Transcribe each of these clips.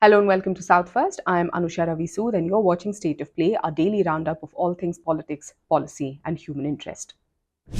Hello and welcome to South First. I am Anusha Ravi Sood and you're watching State of Play, our daily roundup of all things politics, policy, and human interest.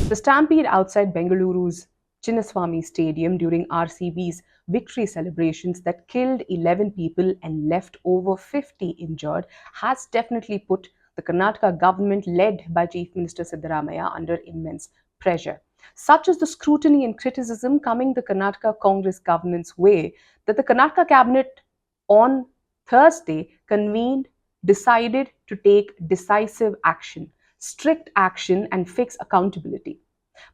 The stampede outside Bengaluru's Chinnaswamy Stadium during RCB's victory celebrations that killed 11 people and left over 50 injured has definitely put the Karnataka government, led by Chief Minister Siddaramaiah, under immense pressure. Such is the scrutiny and criticism coming the Karnataka Congress government's way that the Karnataka cabinet on Thursday convened, decided to take decisive action, strict action, and fix accountability.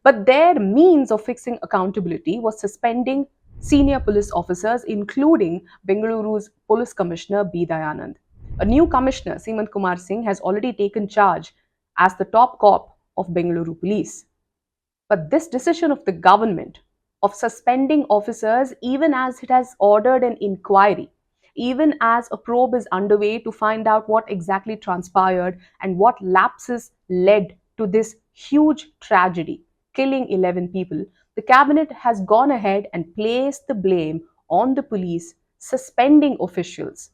But their means of fixing accountability was suspending senior police officers, including Bengaluru's Police Commissioner B. Dayanand. A new commissioner, Simant Kumar Singh, has already taken charge as the top cop of Bengaluru Police. But this decision of the government of suspending officers, even as it has ordered an inquiry, even as a probe is underway to find out what exactly transpired and what lapses led to this huge tragedy, killing 11 people, the cabinet has gone ahead and placed the blame on the police, suspending officials.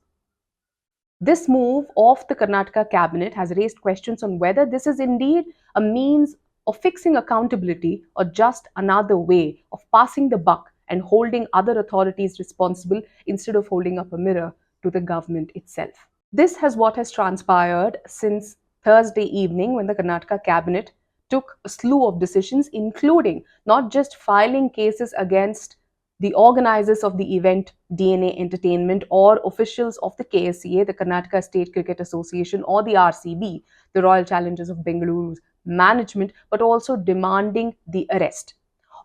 This move of the Karnataka cabinet has raised questions on whether this is indeed a means of fixing accountability or just another way of passing the buck and holding other authorities responsible instead of holding up a mirror to the government itself. This has what has transpired since Thursday evening, when the Karnataka cabinet took a slew of decisions, including not just filing cases against the organizers of the event, DNA Entertainment, or officials of the KSCA, the Karnataka State Cricket Association, or the RCB, the Royal Challengers of Bengaluru's management, but also demanding the arrest.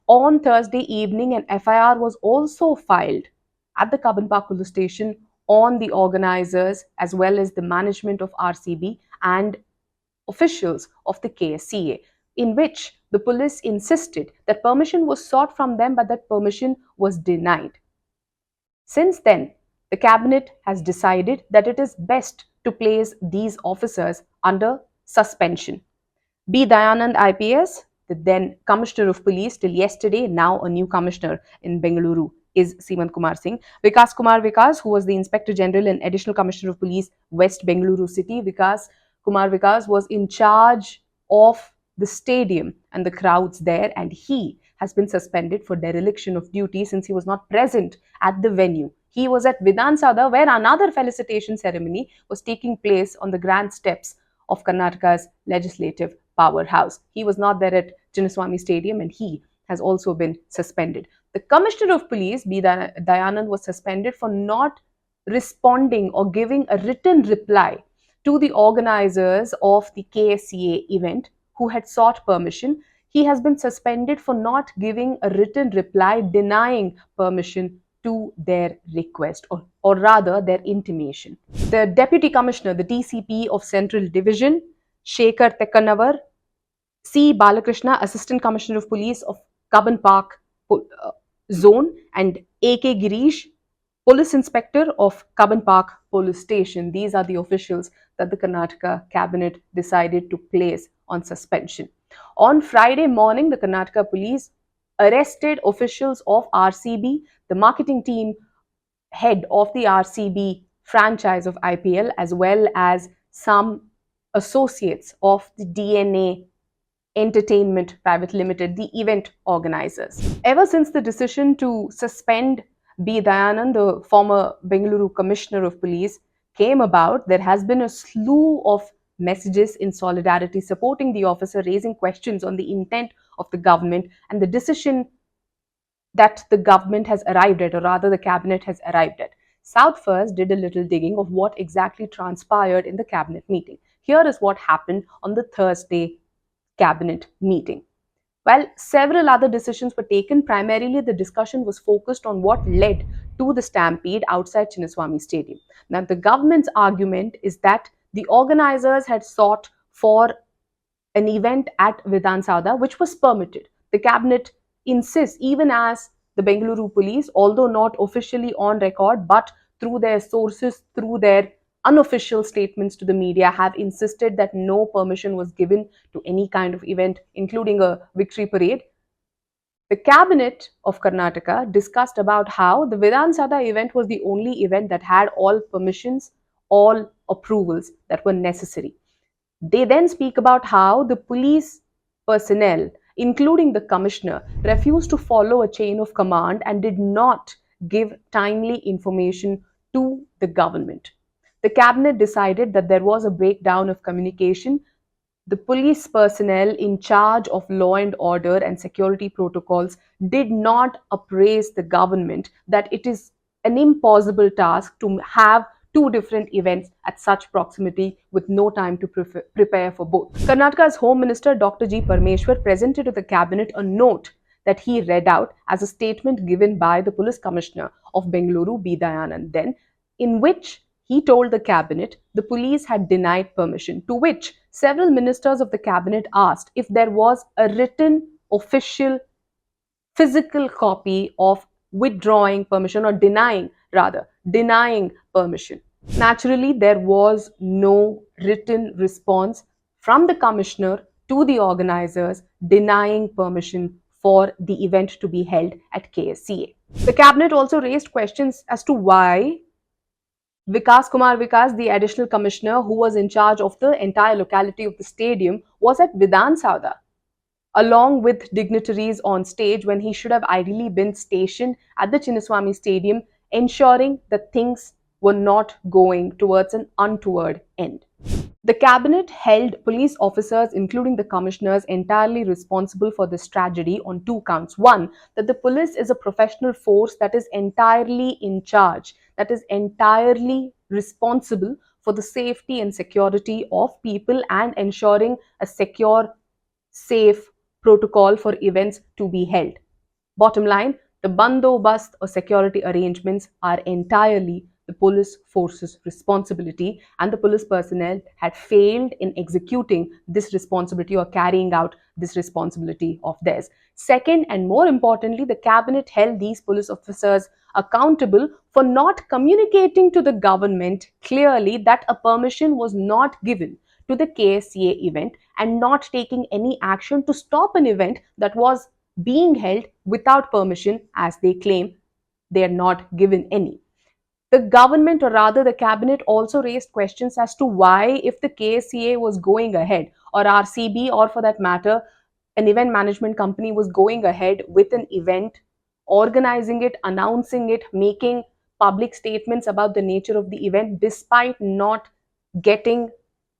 On Thursday evening, an FIR was also filed at the Cubbon Park police station on the organizers as well as the management of RCB and officials of the KSCA, in which the police insisted that permission was sought from them, but that permission was denied. Since then, the cabinet has decided that it is best to place these officers under suspension. B. Dayanand IPS, the then Commissioner of Police till yesterday, now a new Commissioner in Bengaluru, is Simant Kumar Singh. Vikas Kumar Vikas, who was the Inspector General and Additional Commissioner of Police, West Bengaluru City. Vikas Kumar Vikas was in charge of the stadium and the crowds there, and he has been suspended for dereliction of duty since he was not present at the venue. He was at Vidhan Sabha, where another felicitation ceremony was taking place on the grand steps of Karnataka's legislative powerhouse. He was not there at Chinnaswamy Stadium, and he has also been suspended. The Commissioner of Police, B. Dayanand, was suspended for not responding or giving a written reply to the organizers of the KSCA event who had sought permission. He has been suspended for not giving a written reply denying permission to their request, or rather their intimation. The Deputy Commissioner, the DCP of Central Division, Shekhar Tekanavar, C. Balakrishna, Assistant Commissioner of Police of Cubbon Park Zone, and A.K. Girish, Police Inspector of Cubbon Park Police Station. These are the officials that the Karnataka cabinet decided to place on suspension. On Friday morning, the Karnataka police arrested officials of RCB, the marketing team head of the RCB franchise of IPL, as well as some associates of the DNA Entertainment Private Limited, the event organizers. Ever since the decision to suspend B. Dayanand, the former Bengaluru Commissioner of Police, came about, there has been a slew of messages in solidarity supporting the officer, raising questions on the intent of the government and the decision that the government has arrived at, or rather the cabinet has arrived at. South First did a little digging of what exactly transpired in the cabinet meeting. Here is what happened on the Thursday cabinet meeting. While several other decisions were taken, primarily the discussion was focused on what led to the stampede outside Chinnaswamy Stadium. Now, the government's argument is that the organizers had sought for an event at Vidhan Sabha, which was permitted. The cabinet insists, even as the Bengaluru police, although not officially on record, but through their sources, through their unofficial statements to the media, have insisted that no permission was given to any kind of event, including a victory parade. The cabinet of Karnataka discussed about how the Vidhan Sabha event was the only event that had all permissions, all approvals that were necessary. They then speak about how the police personnel, including the commissioner, refused to follow a chain of command and did not give timely information to the government. The cabinet decided that there was a breakdown of communication. The police personnel in charge of law and order and security protocols did not appraise the government that it is an impossible task to have two different events at such proximity with no time to prepare for both. Karnataka's Home Minister Dr. G. Parmeshwar presented to the cabinet a note that he read out as a statement given by the police commissioner of Bengaluru, B. Dayanand, then, in which he told the cabinet the police had denied permission, to which several ministers of the cabinet asked if there was a written, official, physical copy of withdrawing permission or denying permission. Naturally, there was no written response from the commissioner to the organizers denying permission for the event to be held at KSCA. The cabinet also raised questions as to why Vikas Kumar Vikas, the additional commissioner who was in charge of the entire locality of the stadium, was at Vidhan Sabha along with dignitaries on stage when he should have ideally been stationed at the Chinnaswamy Stadium, ensuring that things were not going towards an untoward end. The cabinet held police officers, including the commissioners, entirely responsible for this tragedy on two counts. One, that the police is a professional force that is entirely in charge, that is entirely responsible for the safety and security of people and ensuring a secure, safe protocol for events to be held. Bottom line, the bandobast or security arrangements are entirely the police force's responsibility, and the police personnel had failed in executing this responsibility or carrying out this responsibility of theirs. Second, and more importantly, the cabinet held these police officers accountable for not communicating to the government clearly that a permission was not given to the KSCA event and not taking any action to stop an event that was being held without permission, as they claim they are not given any. The government, or rather the cabinet, also raised questions as to why, if the KSCA was going ahead, or RCB, or for that matter, an event management company was going ahead with an event, organizing it, announcing it, making public statements about the nature of the event, despite not getting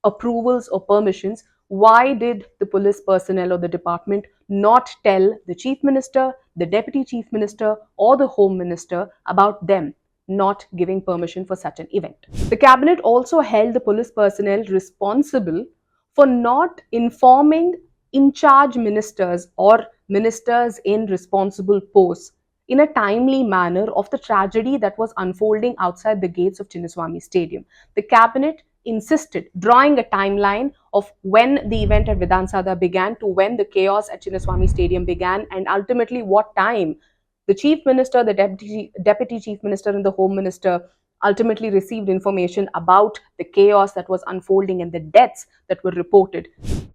approvals or permissions, why did the police personnel or the department not tell the chief minister, the deputy chief minister, or the home minister about them not giving permission for such an event? The cabinet also held the police personnel responsible for not informing in charge ministers or ministers in responsible posts in a timely manner of the tragedy that was unfolding outside the gates of Chinnaswamy Stadium. The cabinet insisted, drawing a timeline of when the event at Vidhan Sabha began to when the chaos at Chinnaswamy Stadium began, and ultimately what time the chief minister, the deputy chief minister, and the home minister ultimately received information about the chaos that was unfolding and the deaths that were reported.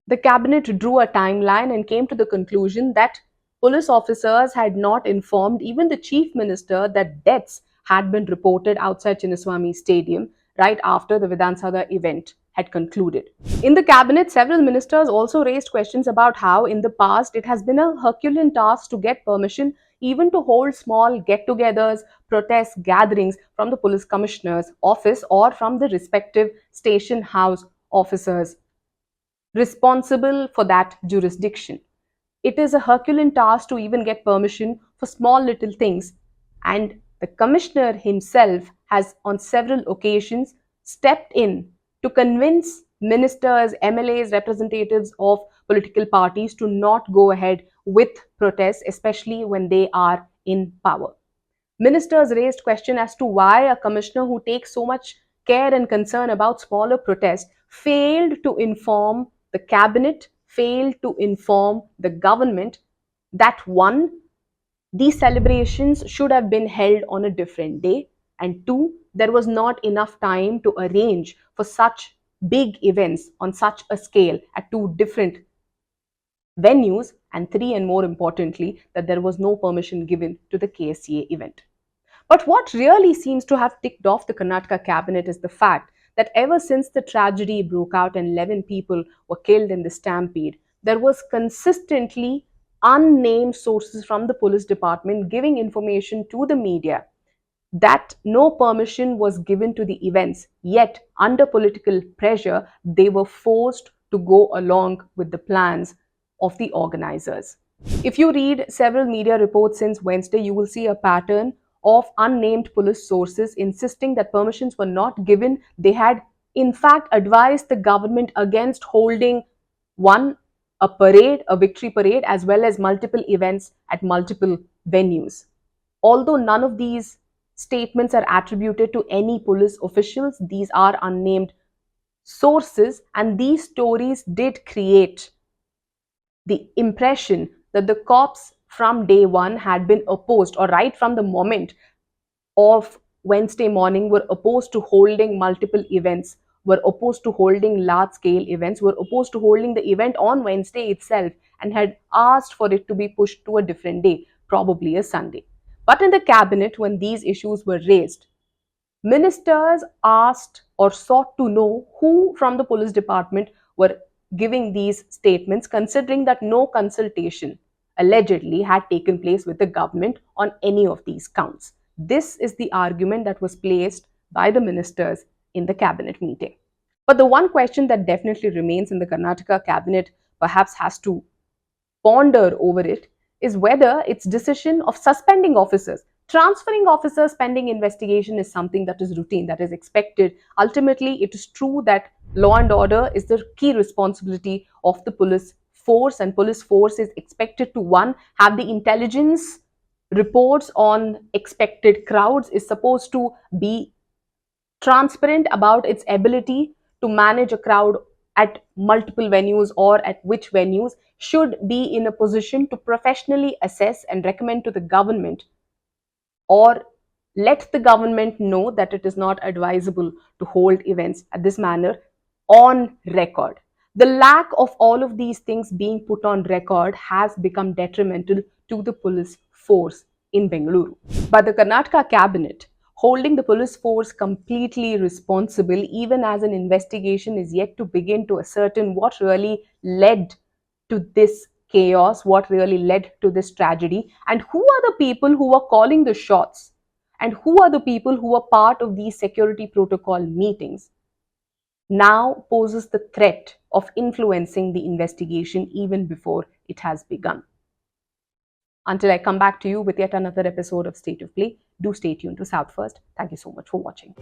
The cabinet drew a timeline and came to the conclusion that police officers had not informed even the chief minister that deaths had been reported outside Chinnaswamy Stadium right after the Vidhan Sabha event had concluded. In the cabinet, several ministers also raised questions about how in the past it has been a Herculean task to get permission even to hold small get-togethers, protest gatherings from the police commissioner's office or from the respective station house officers responsible for that jurisdiction. It is a Herculean task to even get permission for small little things, and the commissioner himself has on several occasions stepped in to convince ministers, MLAs, representatives of political parties to not go ahead with protests, especially when they are in power. Ministers raised question as to why a commissioner who takes so much care and concern about smaller protests failed to inform the cabinet, failed to inform the government that one, these celebrations should have been held on a different day, and two, there was not enough time to arrange for such big events on such a scale at two different venues, and three, and more importantly, that there was no permission given to the KSCA event. But what really seems to have ticked off the Karnataka cabinet is the fact that ever since the tragedy broke out and 11 people were killed in the stampede, there was consistently unnamed sources from the police department giving information to the media that no permission was given to the events, yet, under political pressure, they were forced to go along with the plans of the organizers. If you read several media reports since Wednesday, you will see a pattern of unnamed police sources insisting that permissions were not given. They had, in fact, advised the government against holding one, a parade, a victory parade, as well as multiple events at multiple venues. Although none of these statements are attributed to any police officials, these are unnamed sources, and these stories did create the impression that the cops from day one had been opposed, or right from the moment of Wednesday morning were opposed to holding multiple events, were opposed to holding large scale events, were opposed to holding the event on Wednesday itself, and had asked for it to be pushed to a different day, probably a Sunday. But in the cabinet, when these issues were raised, ministers asked or sought to know who from the police department were giving these statements, considering that no consultation allegedly had taken place with the government on any of these counts. This is the argument that was placed by the ministers in the cabinet meeting. But the one question that definitely remains in the Karnataka cabinet perhaps has to ponder over it is whether its decision of suspending officers, transferring officers pending investigation is something that is routine, that is expected. Ultimately, it is true that law and order is the key responsibility of the police force, and police force is expected to, one, have the intelligence reports on expected crowds, is supposed to be transparent about its ability to manage a crowd at multiple venues, or at which venues, should be in a position to professionally assess and recommend to the government, or let the government know that it is not advisable to hold events at this manner on record. The lack of all of these things being put on record has become detrimental to the police force in Bengaluru. But the Karnataka cabinet, holding the police force completely responsible, even as an investigation is yet to begin to ascertain what really led to this chaos, what really led to this tragedy, and who are the people who are calling the shots, and who are the people who are part of these security protocol meetings, now poses the threat of influencing the investigation even before it has begun. Until I come back to you with yet another episode of State of Play, do stay tuned to South First. Thank you so much for watching.